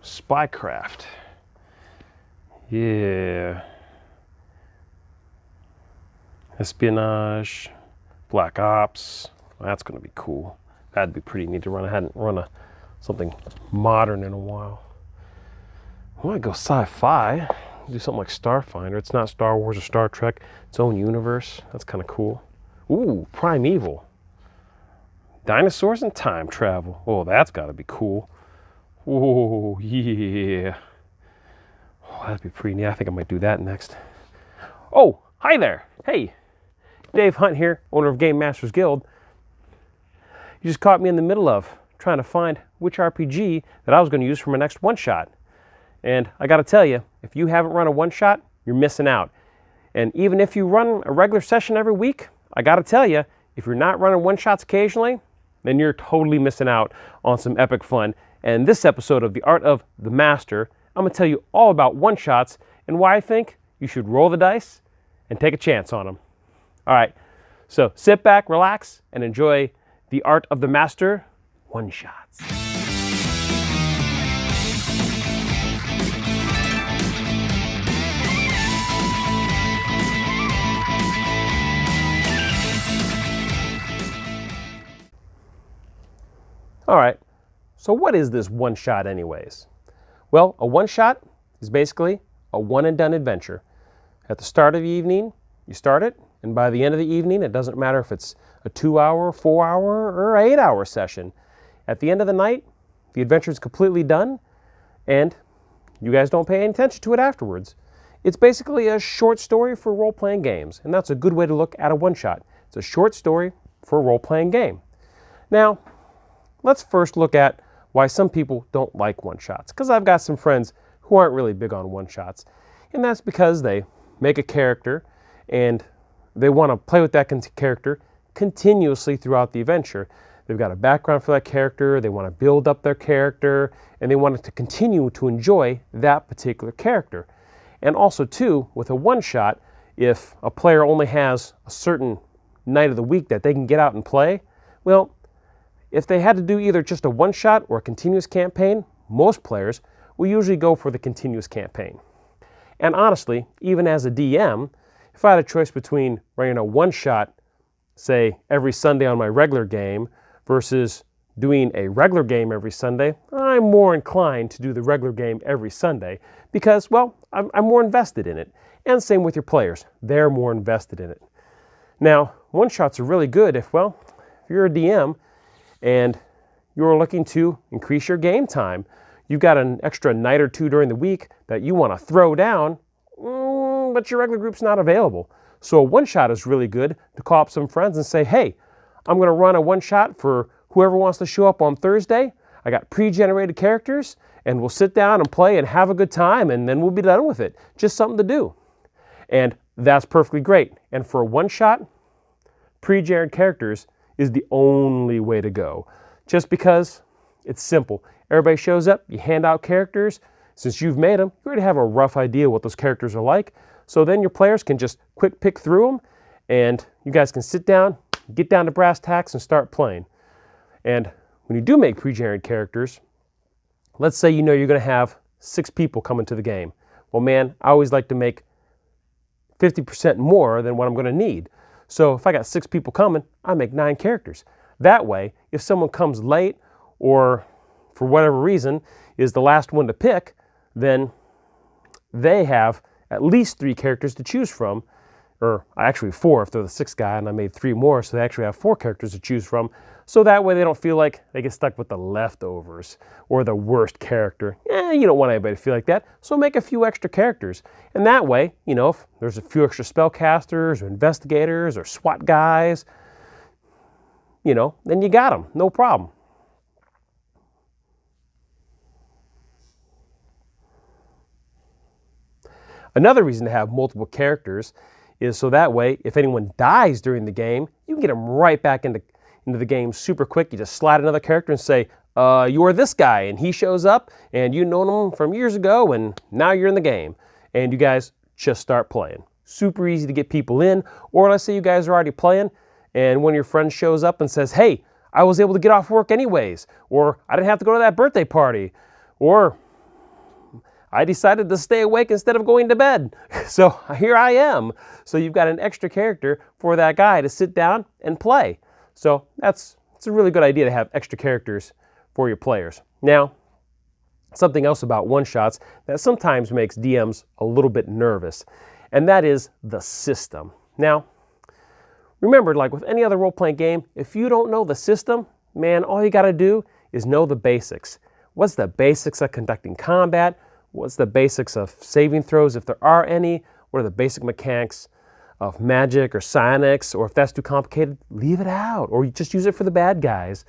Spycraft. Yeah. Espionage. Black Ops. That's going to be cool. That'd be pretty neat to run. I hadn't run something modern in a while. I want to go sci-fi. Do something like Starfinder. It's not Star Wars or Star Trek. Its own universe. That's kind of cool. Ooh, Primeval. Dinosaurs and time travel. Oh, that's got to be cool. Oh, yeah. Oh, that'd be pretty neat. I think I might do that next. Oh, hi there. Hey, Dave Hunt here, owner of GameMasters Guild. You just caught me in the middle of trying to find which RPG that I was going to use for my next one-shot. And I got to tell you, if you haven't run a one-shot, you're missing out. And even if you run a regular session every week, I got to tell you, if you're not running one-shots occasionally, then you're totally missing out on some epic fun. And this episode of The Art of the Master, I'm going to tell you all about one-shots and why I think you should roll the dice and take a chance on them. All right, so sit back, relax, and enjoy The Art of the Master one-shots. All right, so what is this one-shot anyways? Well, a one-shot is basically a one-and-done adventure. At the start of the evening, you start it, and by the end of the evening, it doesn't matter if it's a 2-hour, 4-hour, or 8-hour session. At the end of the night, the adventure is completely done, and you guys don't pay any attention to it afterwards. It's basically a short story for role-playing games, and that's a good way to look at a one-shot. It's a short story for a role-playing game. Now, let's first look at why some people don't like one-shots, because I've got some friends who aren't really big on one-shots, and that's because they make a character and they want to play with that character continuously throughout the adventure. They've got a background for that character, they want to build up their character, and they want to continue to enjoy that particular character. And also too, with a one-shot, if a player only has a certain night of the week that they can get out and play, well, if they had to do either just a one-shot or a continuous campaign, most players will usually go for the continuous campaign. And honestly, even as a DM, if I had a choice between running a one-shot, say, every Sunday on my regular game versus doing a regular game every Sunday, I'm more inclined to do the regular game every Sunday because, well, I'm more invested in it. And same with your players. They're more invested in it. Now, one-shots are really good if, well, if you're a DM and you're looking to increase your game time, you've got an extra night or two during the week that you want to throw down, but your regular group's not available. So a one-shot is really good to call up some friends and say, hey, I'm going to run a one-shot for whoever wants to show up on Thursday. I got pre-generated characters, and we'll sit down and play and have a good time, and then we'll be done with it. Just something to do. And that's perfectly great. And for a one-shot, pre-generated characters is the only way to go. Just because it's simple. Everybody shows up, you hand out characters. Since you've made them, you already have a rough idea what those characters are like. So then your players can just quick pick through them, and you guys can sit down, get down to brass tacks, and start playing. And when you do make pre-generated characters, let's say you know you're going to have 6 people coming to the game. Well, man, I always like to make 50% more than what I'm going to need. So if I got 6 people coming, I make 9 characters. That way, if someone comes late or for whatever reason is the last one to pick, then they have at least 3 characters to choose from, or actually 4 if they're the 6th guy, and I made 3 more, so they actually have 4 characters to choose from. So that way they don't feel like they get stuck with the leftovers or the worst character. You don't want anybody to feel like that, so make a few extra characters. And that way, you know, if there's a few extra spellcasters or investigators or SWAT guys, you know, then you got them, no problem. Another reason to have multiple characters is so that way, if anyone dies during the game, you can get them right back into the game super quick. You just slide another character and say, you're this guy, and he shows up, and you've known him from years ago, and now you're in the game. And you guys just start playing. Super easy to get people in. Or let's say you guys are already playing, and one of your friends shows up and says, hey, I was able to get off work anyways, or I didn't have to go to that birthday party, or I decided to stay awake instead of going to bed. So here I am. So you've got an extra character for that guy to sit down and play. So it's a really good idea to have extra characters for your players. Now, something else about one-shots that sometimes makes DMs a little bit nervous, and that is the system. Now, remember, like with any other role-playing game, if you don't know the system, man, all you got to do is know the basics. What's the basics of conducting combat? What's the basics of saving throws, if there are any? What are the basic mechanics of magic or psionics? Or if that's too complicated, leave it out. Or you just use it for the bad guys.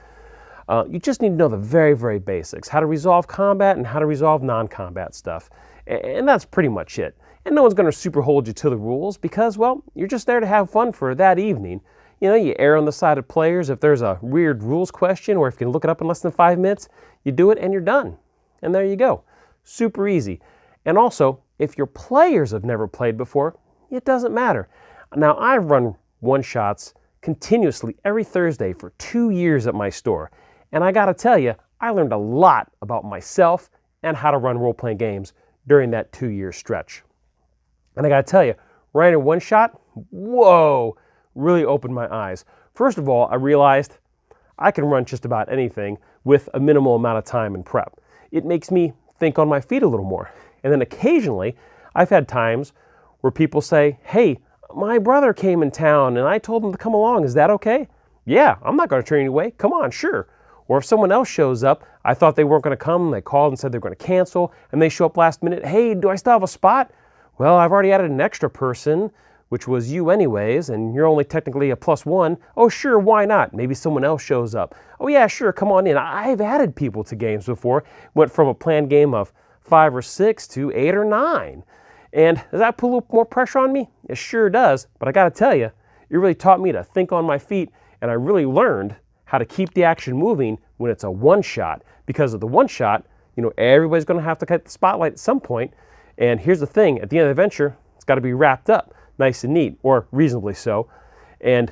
You just need to know the very, very basics. How to resolve combat and how to resolve non-combat stuff. And that's pretty much it. And no one's going to super hold you to the rules because, well, you're just there to have fun for that evening. You know, you err on the side of players. If there's a weird rules question or if you can look it up in less than 5 minutes, you do it and you're done. And there you go. Super easy. And also, if your players have never played before, it doesn't matter. Now, I've run one-shots continuously every Thursday for 2 years at my store. And I gotta tell you, I learned a lot about myself and how to run role-playing games during that 2-year stretch. And I gotta tell you, running a one-shot, whoa, really opened my eyes. First of all, I realized I can run just about anything with a minimal amount of time and prep. It makes me think on my feet a little more. And then occasionally, I've had times where people say, hey, my brother came in town and I told him to come along. Is that okay? Yeah, I'm not going to turn you away. Come on, sure. Or if someone else shows up, I thought they weren't going to come, they called and said they're going to cancel, and they show up last minute. Hey, do I still have a spot? Well, I've already added an extra person, which was you anyways, and you're only technically a +1. Oh, sure, why not? Maybe someone else shows up. Oh yeah, sure, come on in. I've added people to games before. Went from a planned game of 5 or 6 to 8 or 9. And does that put a little more pressure on me? It sure does, but I gotta tell you, it really taught me to think on my feet, and I really learned how to keep the action moving when it's a one-shot. Because of the one-shot, you know, everybody's gonna have to get the spotlight at some point. And here's the thing, at the end of the adventure, it's gotta be wrapped up nice and neat, or reasonably so. And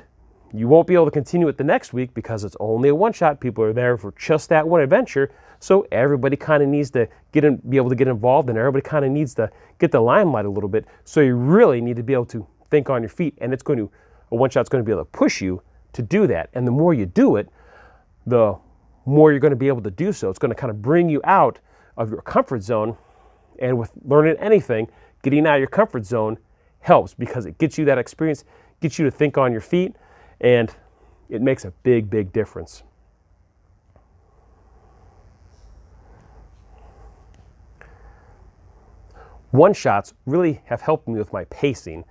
you won't be able to continue it the next week because it's only a one-shot. People are there for just that one adventure. So everybody kind of needs to be able to get involved, and everybody kind of needs to get the limelight a little bit. So you really need to be able to think on your feet, and a one-shot's going to be able to push you to do that. And the more you do it, the more you're going to be able to do so. It's going to kind of bring you out of your comfort zone. And with learning anything, getting out of your comfort zone helps because it gets you that experience, gets you to think on your feet, and it makes a big, big difference. One-shots really have helped me with my pacing.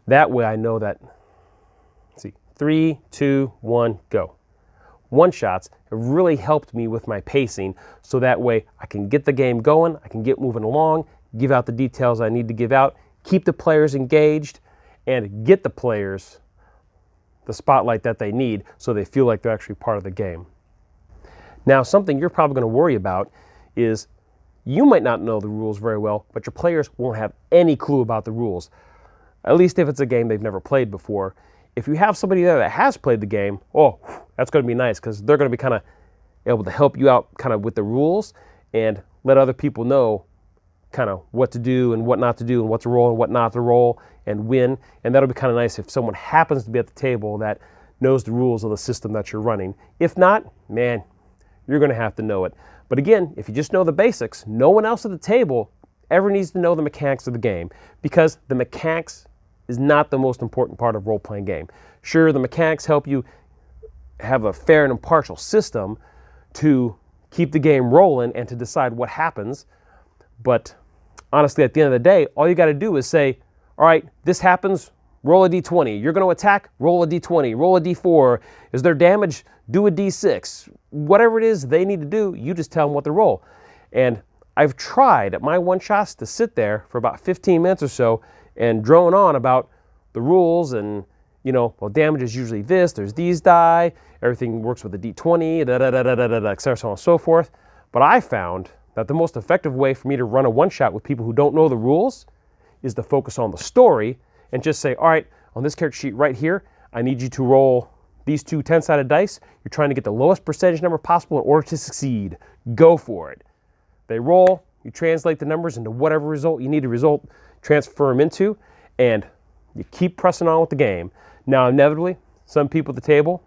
That way I know that, let's see, 3, 2, 1, go. One-shots have really helped me with my pacing, so that way I can get the game going, I can get moving along, give out the details I need to give out, keep the players engaged, and get the players the spotlight that they need so they feel like they're actually part of the game. Now, something you're probably going to worry about is you might not know the rules very well, but your players won't have any clue about the rules, at least if it's a game they've never played before. If you have somebody there that has played the game, oh, that's going to be nice because they're going to be kind of able to help you out kind of with the rules and let other people know kind of what to do and what not to do and what to roll and what not to roll and win. And that'll be kind of nice if someone happens to be at the table that knows the rules of the system that you're running. If not, man, you're going to have to know it. But again, if you just know the basics, no one else at the table ever needs to know the mechanics of the game, because the mechanics is not the most important part of a role-playing game. Sure, the mechanics help you have a fair and impartial system to keep the game rolling and to decide what happens. But honestly, at the end of the day, all you got to do is say, all right, this happens, roll a d20. You're going to attack, roll a d20, roll a d4. Is there damage? Do a d6. Whatever it is they need to do, you just tell them what to roll. And I've tried at my one-shots to sit there for about 15 minutes or so and drone on about the rules and, you know, well, damage is usually this, there's these die, everything works with a d20, et cetera, so on and so forth. But I found that the most effective way for me to run a one-shot with people who don't know the rules is to focus on the story and just say, all right, on this character sheet right here, I need you to roll these 2 10-sided dice. You're trying to get the lowest percentage number possible in order to succeed. Go for it. They roll, you translate the numbers into whatever result you need to transfer them into, and you keep pressing on with the game. Now, inevitably, some people at the table,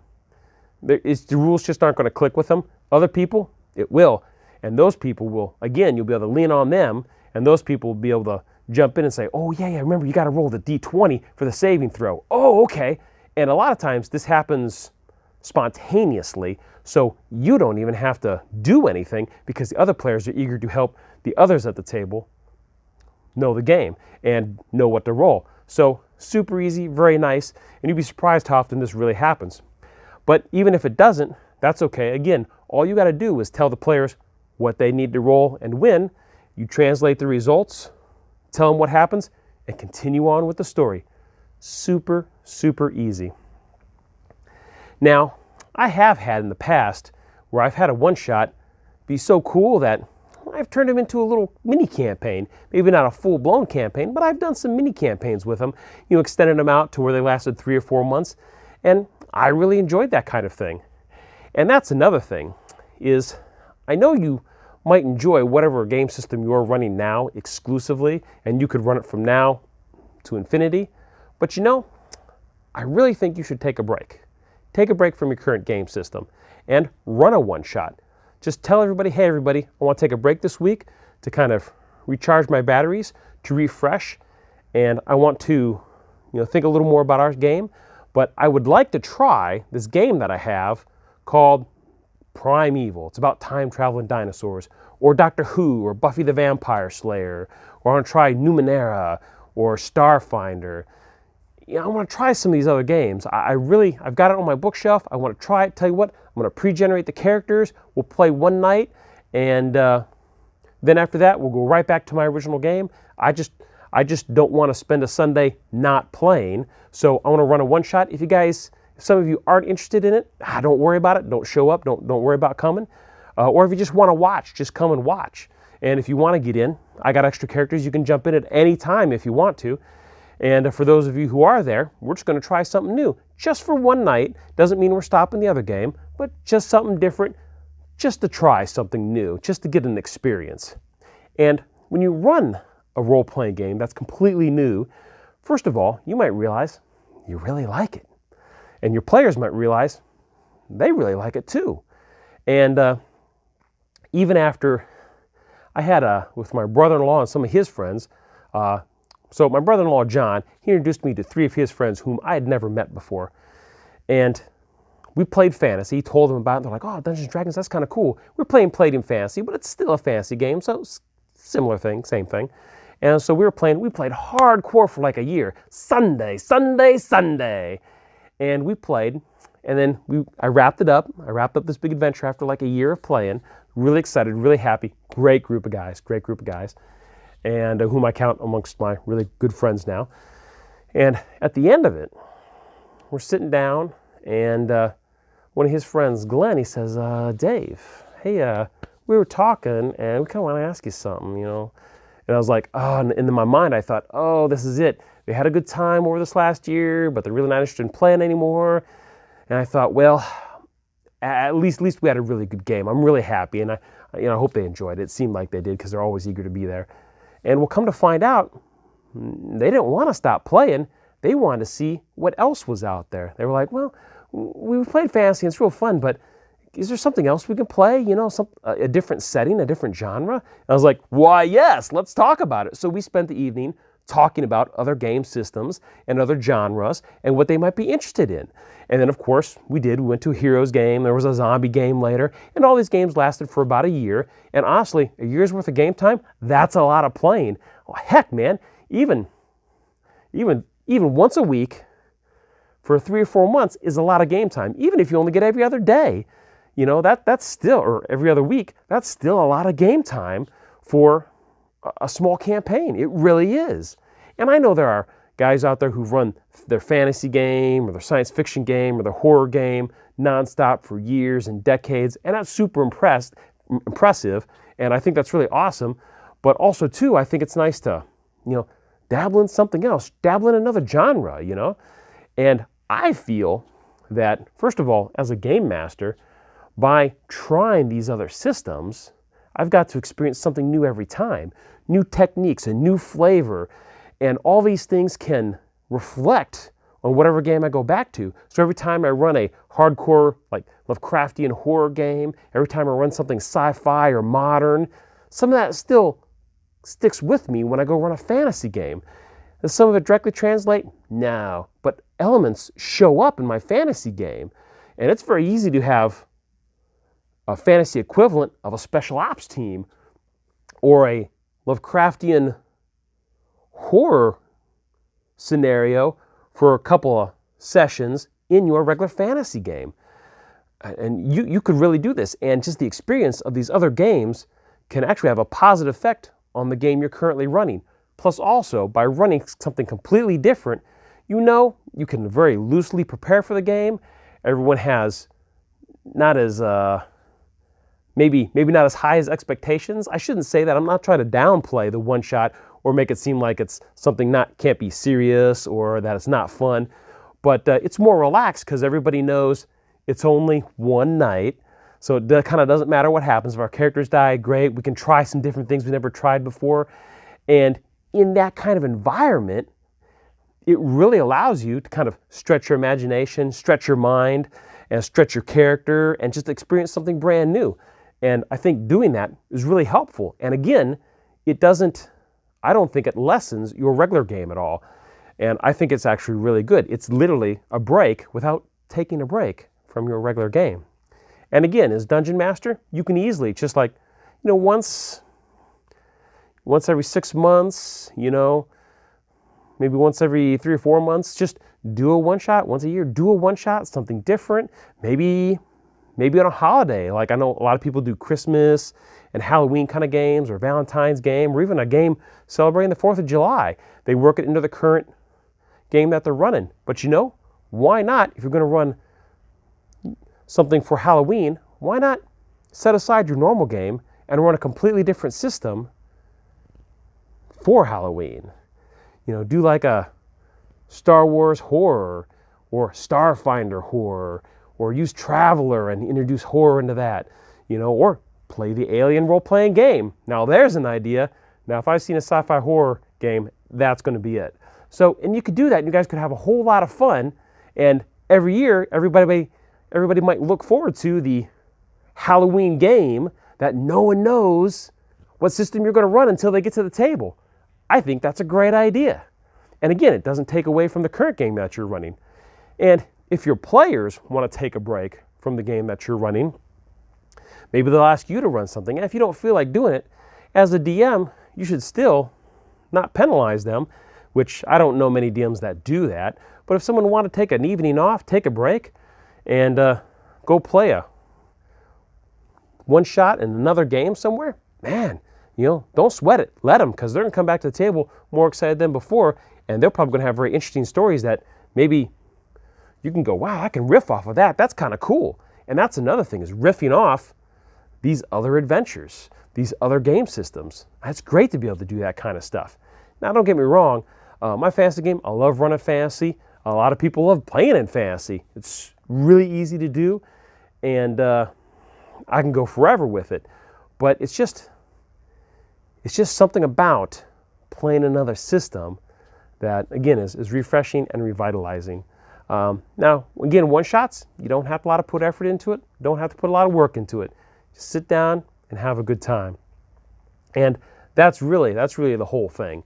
the rules just aren't going to click with them. Other people, it will. And those people will, again, you'll be able to lean on them, and those people will be able to jump in and say, oh, yeah, remember, you got to roll the D20 for the saving throw. Oh, okay. And a lot of times this happens spontaneously, so you don't even have to do anything because the other players are eager to help the others at the table know the game and know what to roll. So super easy, very nice, and you'd be surprised how often this really happens. But even if it doesn't, that's okay. Again, all you got to do is tell the players what they need to roll and win. You translate the results, tell them what happens, and continue on with the story. Super, super easy. Now, I have had in the past where I've had a one-shot be so cool that I've turned them into a little mini campaign. Maybe not a full-blown campaign, but I've done some mini campaigns with them, extended them out to where they lasted 3 or 4 months, and I really enjoyed that kind of thing. And that's another thing, is I know you might enjoy whatever game system you're running now exclusively, and you could run it from now to infinity, but I really think you should take a break. Take a break from your current game system and run a one-shot. Just tell everybody, hey everybody, I want to take a break this week to kind of recharge my batteries, to refresh, and I want to think a little more about our game, but I would like to try this game that I have called Primeval. It's about time-traveling dinosaurs, or Doctor Who, or Buffy the Vampire Slayer, or I want to try Numenera, or Starfinder. I want to try some of these other games. I've got it on my bookshelf. I want to try it. Tell you what, I'm going to pre-generate the characters. We'll play one night, and then after that, we'll go right back to my original game. I just don't want to spend a Sunday not playing, so I want to run a one-shot. If some of you aren't interested in it, don't worry about it. Don't show up. Don't worry about coming. Or if you just want to watch, just come and watch. And if you want to get in, I got extra characters. You can jump in at any time if you want to. And for those of you who are there, we're just going to try something new. Just for one night. Doesn't mean we're stopping the other game, but just something different, just to try something new, just to get an experience. And when you run a role-playing game that's completely new, first of all, you might realize you really like it. And your players might realize they really like it too. And even after I had with my brother-in-law and some of his friends, so my brother-in-law, John, he introduced me to 3 of his friends whom I had never met before. And we played fantasy. He told them about it. They're like, oh, Dungeons & Dragons, that's kind of cool. We're playing Palladium Fantasy, but it's still a fantasy game, so similar thing, same thing. And so we played hardcore for like a year. Sunday. And we played, and then I wrapped it up. I wrapped up this big adventure after like a year of playing. Really excited, really happy. Great group of guys. And whom I count amongst my really good friends now. And at the end of it, we're sitting down, and one of his friends, Glenn, he says, Dave, hey, we were talking, and we kind of want to ask you something, And I was like, oh, and in my mind, I thought, oh, this is it. They had a good time over this last year, but they're really not interested in playing anymore. And I thought, well, at least we had a really good game. I'm really happy, and I hope they enjoyed it. It seemed like they did, because they're always eager to be there. And we'll come to find out, they didn't want to stop playing. They wanted to see what else was out there. They were like, well, we played fantasy, and it's real fun, but is there something else we can play? A different setting, a different genre? And I was like, why, yes, let's talk about it. So we spent the evening talking about other game systems and other genres and what they might be interested in. And then, of course, we went to a Heroes game. There was a zombie game later. And all these games lasted for about a year. And honestly, a year's worth of game time, that's a lot of playing. Oh, heck, man, even once a week for 3 or 4 months is a lot of game time. Even if you only get every other day, that's still, or every other week, that's still a lot of game time for a small campaign. It really is. And I know there are guys out there who've run their fantasy game or their science fiction game or their horror game nonstop for years and decades, and that's super impressive, and I think that's really awesome. But also, too, I think it's nice to, dabble in something else, dabble in another genre, And I feel that, first of all, as a game master, by trying these other systems, I've got to experience something new every time, new techniques, a new flavor, and all these things can reflect on whatever game I go back to. So every time I run a hardcore, like Lovecraftian horror game, every time I run something sci-fi or modern, some of that still sticks with me when I go run a fantasy game. Does some of it directly translate? No, but elements show up in my fantasy game, and it's very easy to have a fantasy equivalent of a special ops team or a Lovecraftian horror scenario for a couple of sessions in your regular fantasy game. And you could really do this, and just the experience of these other games can actually have a positive effect on the game you're currently running. Plus also, by running something completely different, you can very loosely prepare for the game. Everyone has not as maybe not as high as expectations. I shouldn't say that. I'm not trying to downplay the one shot or make it seem like it's something can't be serious or that it's not fun. But it's more relaxed because everybody knows it's only one night. So it kind of doesn't matter what happens. If our characters die, great. We can try some different things we've never tried before. And in that kind of environment, it really allows you to kind of stretch your imagination, stretch your mind, and stretch your character, and just experience something brand new. And I think doing that is really helpful. And again, I don't think it lessens your regular game at all. And I think it's actually really good. It's literally a break without taking a break from your regular game. And again, as Dungeon Master, you can easily, just like, once every 6 months, maybe once every 3 or 4 months, just do a one-shot. Once a year, do a one-shot, something different. Maybe on a holiday. Like I know a lot of people do Christmas and Halloween kind of games, or Valentine's game, or even a game celebrating the 4th of July. They work it into the current game that they're running. But why not, if you're going to run something for Halloween, why not set aside your normal game and run a completely different system for Halloween? Do like a Star Wars horror or Starfinder horror, or use Traveler and introduce horror into that, or play the Alien role-playing game. Now there's an idea. Now if I've seen a sci-fi horror game, that's going to be it. So, and you could do that, and you guys could have a whole lot of fun, and every year, everybody might look forward to the Halloween game that no one knows what system you're going to run until they get to the table. I think that's a great idea. And again, it doesn't take away from the current game that you're running. And if your players want to take a break from the game that you're running, maybe they'll ask you to run something. And if you don't feel like doing it, as a DM, you should still not penalize them, which I don't know many DMs that do that. But if someone want to take an evening off, take a break, and go play a one shot in another game somewhere, man, don't sweat it. Let them, because they're going to come back to the table more excited than before, and they're probably going to have very interesting stories that maybe you can go, wow, I can riff off of that. That's kind of cool. And that's another thing, is riffing off these other adventures, these other game systems. It's great to be able to do that kind of stuff. Now, don't get me wrong. My fantasy game, I love running fantasy. A lot of people love playing in fantasy. It's really easy to do, and I can go forever with it. But it's just something about playing another system that, again, is refreshing and revitalizing. Now, again, one-shots, you don't have to put effort into it. You don't have to put a lot of work into it. Just sit down and have a good time. And that's really the whole thing,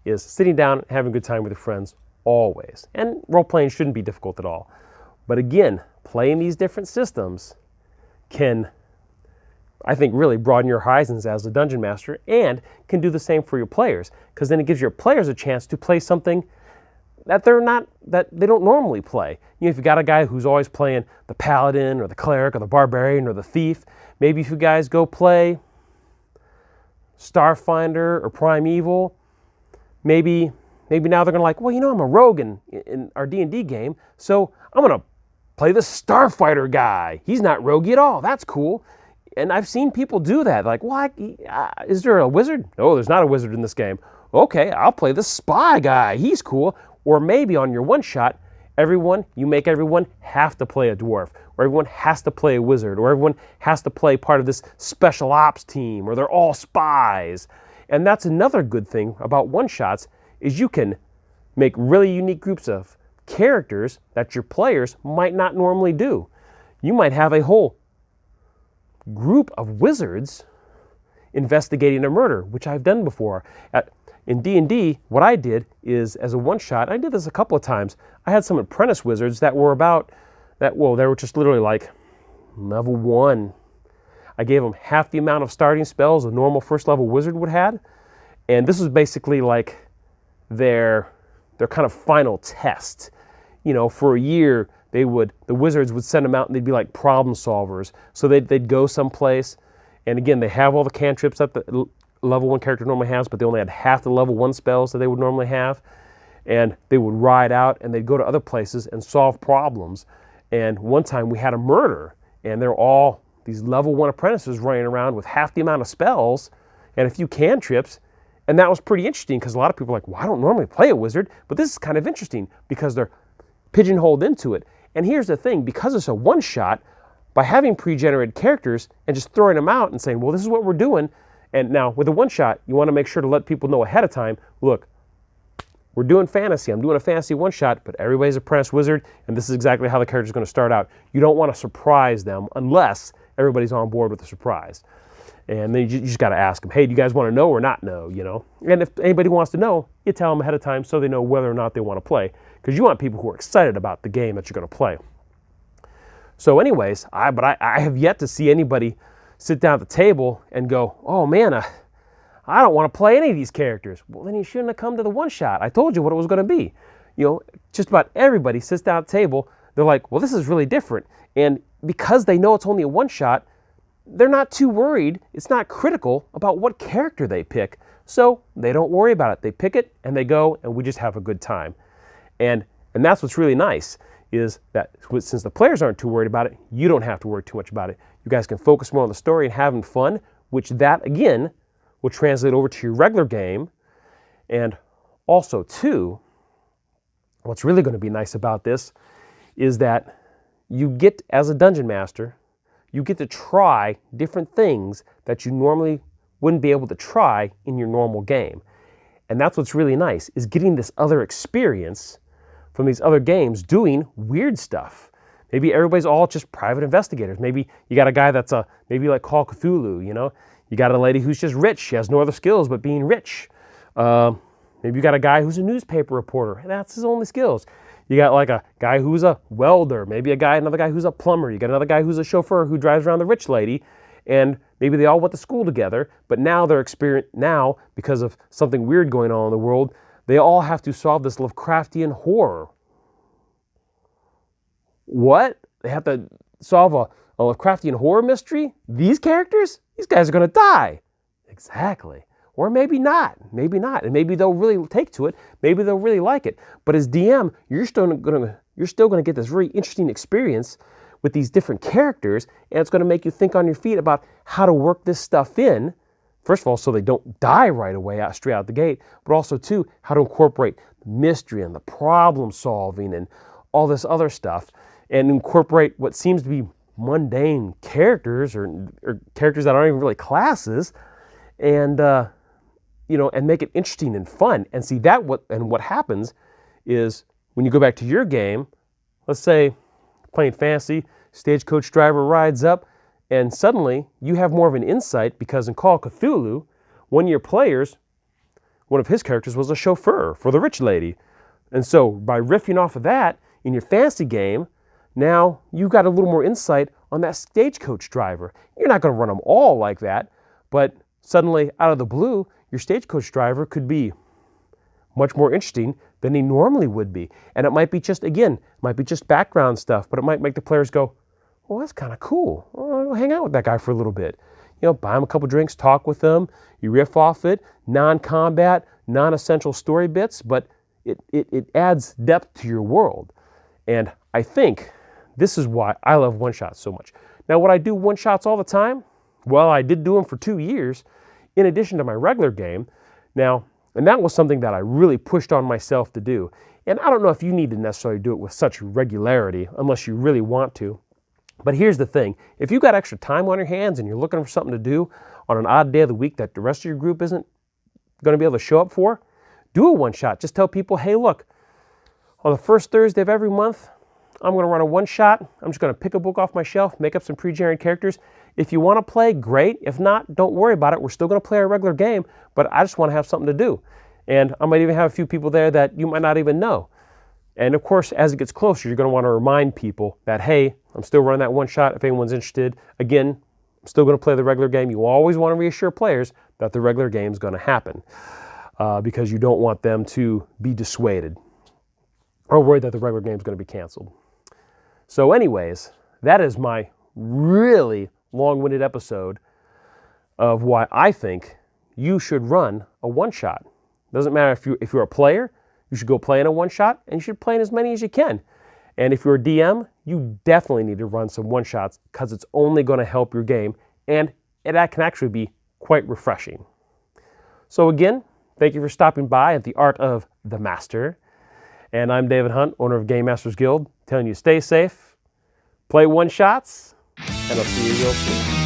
is sitting down and having a good time with your friends always. And role-playing shouldn't be difficult at all. But again, playing these different systems can, I think, really broaden your horizons as a Dungeon Master, and can do the same for your players, because then it gives your players a chance to play something that they don't normally play. If you got a guy who's always playing the Paladin or the Cleric or the Barbarian or the Thief, maybe if you guys go play Starfinder or Primeval, maybe now they're going to like, well, I'm a rogue in our D&D game, so I'm going to play the Starfighter guy. He's not roguey at all. That's cool. And I've seen people do that. Like, what? Is there a wizard? No, there's not a wizard in this game. Okay, I'll play the spy guy. He's cool. Or maybe on your one shot, you make everyone have to play a dwarf, or everyone has to play a wizard, or everyone has to play part of this special ops team, or they're all spies. And that's another good thing about one-shots, is you can make really unique groups of characters that your players might not normally do. You might have a whole group of wizards investigating a murder, which I've done before. In D&D, what I did is, as a one-shot, I did this a couple of times, I had some apprentice wizards that were they were just literally like level 1. I gave them half the amount of starting spells a normal first level wizard would have, and this was basically like their kind of final test. You know, for a year, the wizards would send them out and they'd be like problem solvers. So they'd go someplace, and again, they have all the cantrips that the level 1 character normally has, but they only had half the level 1 spells that they would normally have. And they would ride out and they'd go to other places and solve problems. And one time we had a murder, and they're all these level 1 apprentices running around with half the amount of spells and a few cantrips. And that was pretty interesting, because a lot of people are like, well, I don't normally play a wizard, but this is kind of interesting because they're pigeonholed into it. And here's the thing, because it's a one-shot, by having pre-generated characters and just throwing them out and saying, well, this is what we're doing. And now with a one-shot, you want to make sure to let people know ahead of time, look, we're doing fantasy. I'm doing a fantasy one-shot, but everybody's a apprentice wizard, and this is exactly how the character's going to start out. You don't want to surprise them unless everybody's on board with the surprise. And then you just got to ask them, hey, do you guys want to know or not know, you know? And if anybody wants to know, you tell them ahead of time so they know whether or not they want to play, because you want people who are excited about the game that you're going to play. So anyways, I have yet to see anybody sit down at the table and go, oh man, I don't want to play any of these characters. Well, then you shouldn't have come to the one-shot. I told you what it was going to be. You know, just about everybody sits down at the table. They're like, well, this is really different. And because they know it's only a one-shot, they're not too worried. It's not critical about what character they pick. So they don't worry about it. They pick it and they go, and we just have a good time. And that's what's really nice, is that since the players aren't too worried about it, you don't have to worry too much about it. You guys can focus more on the story and having fun, which that, again, will translate over to your regular game. And also, too, what's really going to be nice about this is that you get, as a dungeon master, you get to try different things that you normally wouldn't be able to try in your normal game. And that's what's really nice, is getting this other experience from these other games doing weird stuff. Maybe everybody's all just private investigators. Maybe you got a guy that's maybe like Call of Cthulhu, you know? You got a lady who's just rich. She has no other skills but being rich. Maybe you got a guy who's a newspaper reporter, and that's his only skills. You got like a guy who's a welder, maybe another guy who's a plumber. You got another guy who's a chauffeur who drives around the rich lady, and maybe they all went to school together, but now because of something weird going on in the world, they all have to solve this Lovecraftian horror. What? They have to solve a Lovecraftian horror mystery? These characters? These guys are going to die. Exactly. Or maybe not. Maybe not. And maybe they'll really take to it. Maybe they'll really like it. But as DM, you're still going to get this really interesting experience with these different characters, and it's going to make you think on your feet about how to work this stuff in. First of all, so they don't die right away straight out the gate, but also, too, how to incorporate the mystery and the problem solving and all this other stuff, and incorporate what seems to be mundane characters or characters that aren't even really classes, and and make it interesting and fun. And see what happens is when you go back to your game, let's say playing fantasy, stagecoach driver rides up, and suddenly you have more of an insight because in Call of Cthulhu, one of your players, one of his characters was a chauffeur for the rich lady. And so by riffing off of that in your fantasy game, now you've got a little more insight on that stagecoach driver. You're not going to run them all like that, but suddenly out of the blue, your stagecoach driver could be much more interesting than he normally would be. And it might be just background stuff, but it might make the players go, well, that's kind of cool. I'll hang out with that guy for a little bit. Buy him a couple drinks, talk with him, you riff off it, non-combat, non-essential story bits, but it adds depth to your world. And I think this is why I love one-shots so much. Now, would I do one-shots all the time? Well, I did do them for 2 years, in addition to my regular game. Now, and that was something that I really pushed on myself to do. And I don't know if you need to necessarily do it with such regularity unless you really want to. But here's the thing. If you've got extra time on your hands and you're looking for something to do on an odd day of the week that the rest of your group isn't going to be able to show up for, do a one-shot. Just tell people, hey, look, on the first Thursday of every month, I'm going to run a one-shot. I'm just going to pick a book off my shelf, make up some pre-generated characters. If you want to play, great. If not, don't worry about it. We're still going to play our regular game, but I just want to have something to do. And I might even have a few people there that you might not even know. And of course, as it gets closer, you're going to want to remind people that, hey, I'm still running that one-shot if anyone's interested. Again, I'm still going to play the regular game. You always want to reassure players that the regular game is going to happen because you don't want them to be dissuaded or worried that the regular game is going to be canceled. So anyways, that is my really long-winded episode of why I think you should run a one-shot. Doesn't matter if you're a player, you should go play in a one-shot, and you should play in as many as you can. And if you're a DM, you definitely need to run some one-shots because it's only going to help your game, and that can actually be quite refreshing. So again, thank you for stopping by at the Art of the Master. And I'm David Hunt, owner of GameMasters Guild, telling you stay safe, play one-shots, and I'll see you real soon.